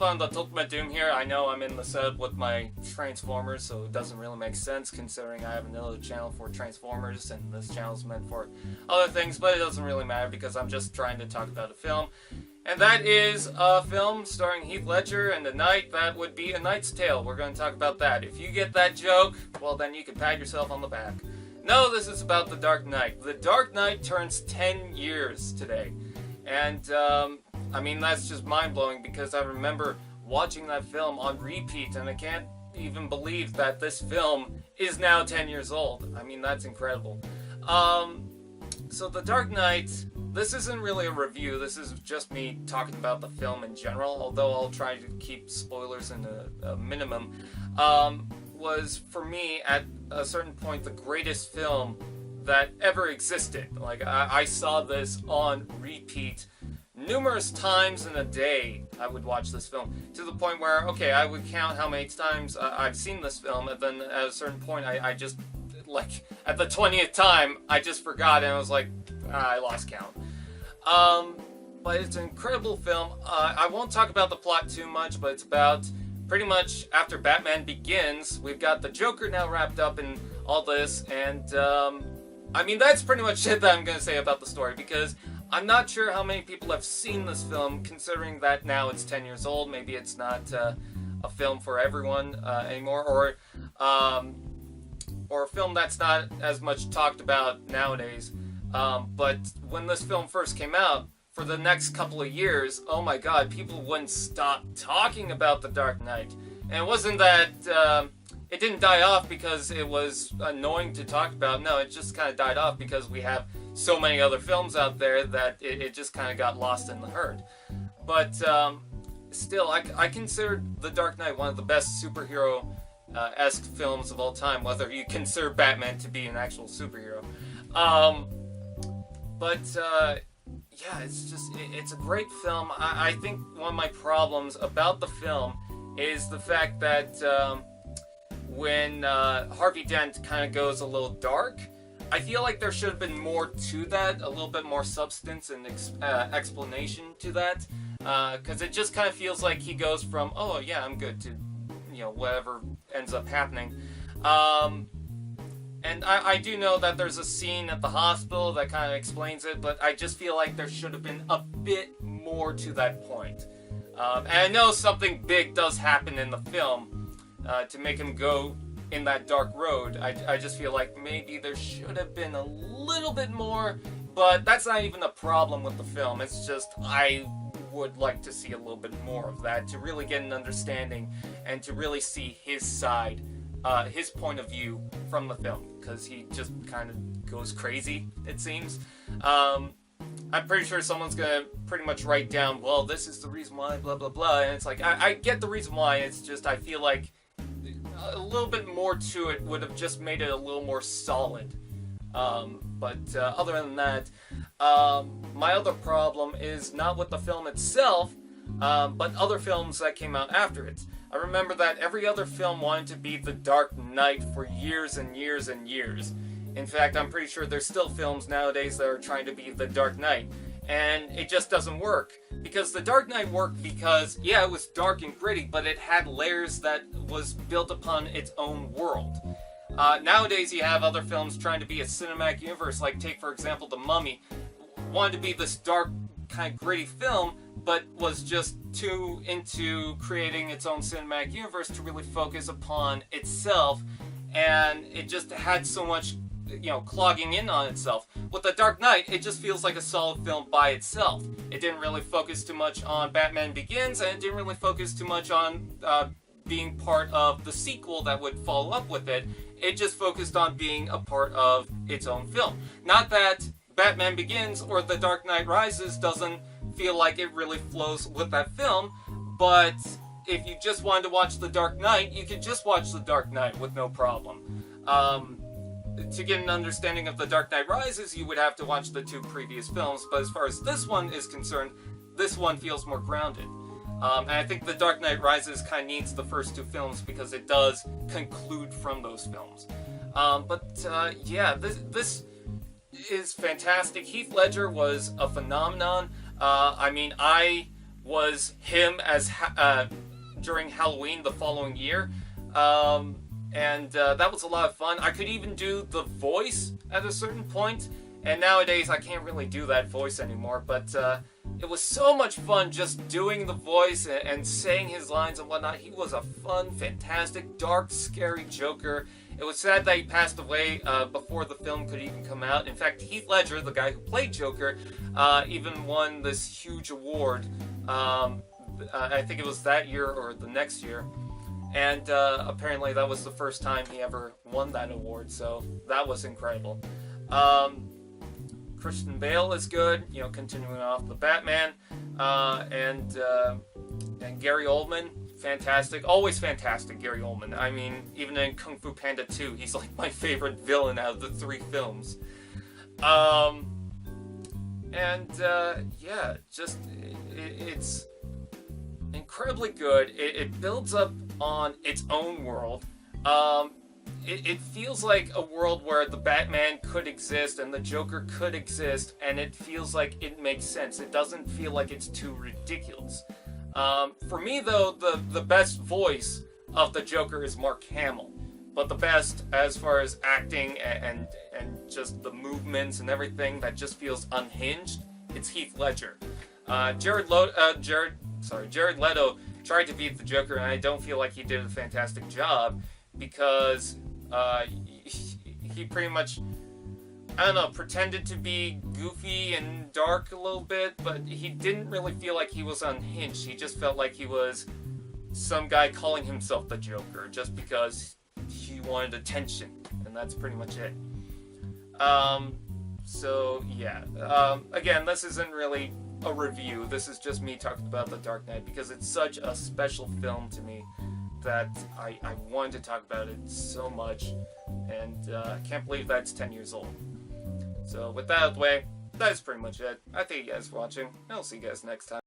on the Ultimate Doom here. I know I'm in the setup with my Transformers, so it doesn't really make sense considering I have another channel for Transformers and this channel is meant for other things, but it doesn't really matter because I'm just trying to talk about a film. And that is a film starring Heath Ledger and The Knight. That would be A Knight's Tale. We're going to talk about that. If you get that joke, well then you can pat yourself on the back. No, this is about The Dark Knight. The Dark Knight turns 10 years today. And, I mean, that's just mind-blowing because I remember watching that film on repeat and I can't even believe that this film is now 10 years old. I mean, that's incredible. So The Dark Knight, this isn't really a review, this is just me talking about the film in general, although I'll try to keep spoilers in a minimum, was, for me, at a certain point, the greatest film that ever existed. Like, I saw this on repeat numerous times in a day. I would watch this film to the point where, okay, I would count how many times I've seen this film, and then at a certain point I just, like, at the 20th time I just forgot and I was like, I lost count. But it's an incredible film. I won't talk about the plot too much, but it's about pretty much after Batman Begins. We've got the Joker now wrapped up in all this, and I mean, that's pretty much it that I'm going to say about the story, because I'm not sure how many people have seen this film, considering that now it's 10 years old. Maybe it's not a film for everyone anymore, or a film that's not as much talked about nowadays. But when this film first came out, for the next couple of years, oh my god, people wouldn't stop talking about The Dark Knight. And it wasn't that it didn't die off because it was annoying to talk about. No, it just kind of died off because we have so many other films out there that it just kind of got lost in the herd. But still, I consider The Dark Knight one of the best superhero-esque films of all time, whether you consider Batman to be an actual superhero. Yeah, it's a great film. I think one of my problems about the film is the fact that when Harvey Dent kind of goes a little dark, I feel like there should have been more to that, a little bit more substance and explanation to that, because it just kind of feels like he goes from, oh yeah, I'm good, to, you know, whatever ends up happening. And I do know that there's a scene at the hospital that kind of explains it, but I just feel like there should have been a bit more to that point. And I know something big does happen in the film to make him go in that dark road. I just feel like maybe there should have been a little bit more, but that's not even a problem with the film. It's just I would like to see a little bit more of that to really get an understanding and to really see his side, his point of view from the film, because he just kind of goes crazy, it seems. I'm pretty sure someone's gonna pretty much write down, well, this is the reason why, blah blah blah, and it's like, I get the reason why, it's just I feel like a little bit more to it would have just made it a little more solid. But other than that, my other problem is not with the film itself, but other films that came out after it. I remember that every other film wanted to be The Dark Knight for years and years and years. In fact, I'm pretty sure there's still films nowadays that are trying to be The Dark Knight. And it just doesn't work. Because The Dark Knight worked because, yeah, it was dark and gritty, but it had layers that was built upon its own world. Nowadays, you have other films trying to be a cinematic universe, like, take, for example, The Mummy. Wanted to be this dark, kind of gritty film, but was just too into creating its own cinematic universe to really focus upon itself, and it just had so much, you know, clogging in on itself. With The Dark Knight, it just feels like a solid film by itself. It didn't really focus too much on Batman Begins, and it didn't really focus too much on being part of the sequel that would follow up with it. It just focused on being a part of its own film. Not that Batman Begins or The Dark Knight Rises doesn't feel like it really flows with that film, but if you just wanted to watch The Dark Knight, you could just watch The Dark Knight with no problem. To get an understanding of The Dark Knight Rises, you would have to watch the two previous films, but as far as this one is concerned, this one feels more grounded. And I think The Dark Knight Rises kind of needs the first two films because it does conclude from those films. Yeah, this is fantastic. Heath Ledger was a phenomenon. I mean, I was him as during Halloween the following year. And that was a lot of fun. I could even do the voice at a certain point, and nowadays I can't really do that voice anymore, but it was so much fun just doing the voice and saying his lines and whatnot. He was a fun, fantastic, dark, scary Joker. It was sad that he passed away before the film could even come out. In fact, Heath Ledger, the guy who played Joker, even won this huge award. I think it was that year or the next year. And apparently that was the first time he ever won that award, so that was incredible. Christian Bale is good, you know, continuing off the Batman. And Gary Oldman, fantastic. Always fantastic, Gary Oldman. I mean, even in Kung Fu Panda 2, he's like my favorite villain out of the 3 films. Yeah, just, it's incredibly good. It builds up on its own world. It feels like a world where the Batman could exist and the Joker could exist, and it feels like it makes sense. It doesn't feel like it's too ridiculous. For me, though, the best voice of the Joker is Mark Hamill. But the best, as far as acting and just the movements and everything that just feels unhinged, it's Heath Ledger. Jared Leto tried to beat the Joker, and I don't feel like he did a fantastic job because he pretty much, I don't know, pretended to be goofy and dark a little bit, but he didn't really feel like he was unhinged. He just felt like he was some guy calling himself the Joker just because he wanted attention, and that's pretty much it. So yeah, again, this isn't really a review. This is just me talking about The Dark Knight because it's such a special film to me that I wanted to talk about it so much, and I can't believe that's 10 years old. So with that out of the way, that's pretty much it. I thank you guys for watching, and I'll see you guys next time.